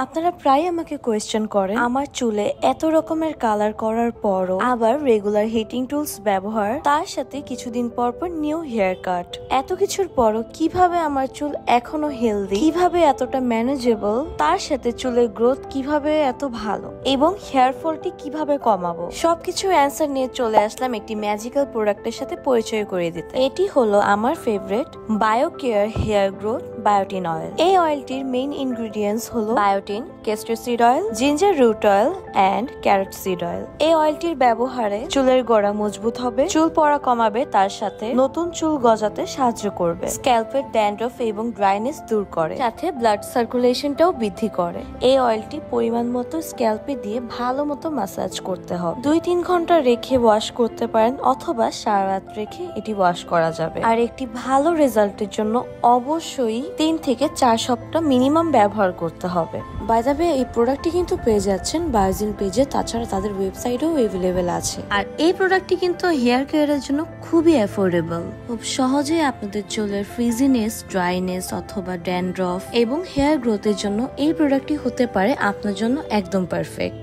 আপনারা প্রায় আমাকে কোয়েশ্চেন করেন আমার চুলে এত রকমের কালার করার পরও আবার রেগুলার হিটিং টুলস ব্যবহার, তার সাথে কিছুদিন পর পর নিউ হেয়ার কাট, এত কিছুর পরও কিভাবে আমার চুল এখনো হেলদি, কিভাবে এতটা ম্যানেজেবল, তার সাথে চুলের গ্রোথ কিভাবে এত ভালো এবং হেয়ার ফলটি কিভাবে কমাবো, সবকিছুর অ্যান্সার নিয়ে চলে আসলাম একটি ম্যাজিক্যাল প্রোডাক্টের সাথে পরিচয় করে দিতে। এটি হলো আমার favourite Biocare hair growth biotin oil. এই অয়েলটির মেইন ইনগ্রেডিয়েন্টস হলো biotin, castor seed oil, ginger root oil and carrot seed oil. এই অয়েলটির ব্যবহারে চুলের গোড়া মজবুত হবে, চুল পড়া কমাবে, তার সাথে নতুন চুল গজাতে সাহায্য করবে, স্ক্যাল্পের ড্যান্ড্রফ এবং ড্রাইনেস দূর করে, সাথে ব্লাড সার্কুলেশনটাও বৃদ্ধি করে। এই অয়েলটি পরিমাণ মতো স্ক্যাল্পে দিয়ে ভালো মতো ম্যাসাজ করতে হবে। 2-3 ঘন্টা রেখে ওয়াশ করতে পারেন অথবা সারা রাত রেখে এটি ওয়াশ করা যাবে। আর একটি ভালো রেজাল্টের জন্য অবশ্যই 3 থেকে 4 সপ্তাহ মিনিমাম ব্যবহার করতে হবে। বাই দ্য ওয়ে, এই প্রোডাক্টটি কিন্তু পেয়ে যাচ্ছেন বায়োজিন পেজে, তাছাড়া তাদের ওয়েবসাইটেও অ্যাভেলেবেল আছে। আর এই প্রোডাক্টটি কিন্তু হেয়ার কেয়ারের জন্য খুবই অ্যাফোর্ডেবল। খুব সহজে আপনাদের চুলের ফ্রিজিনেস, ড্রাইনেস অথবা ড্যান্ড্রফ এবং হেয়ার গ্রোথের জন্য এই প্রোডাক্টটি হতে পারে আপনার জন্য একদম পারফেক্ট।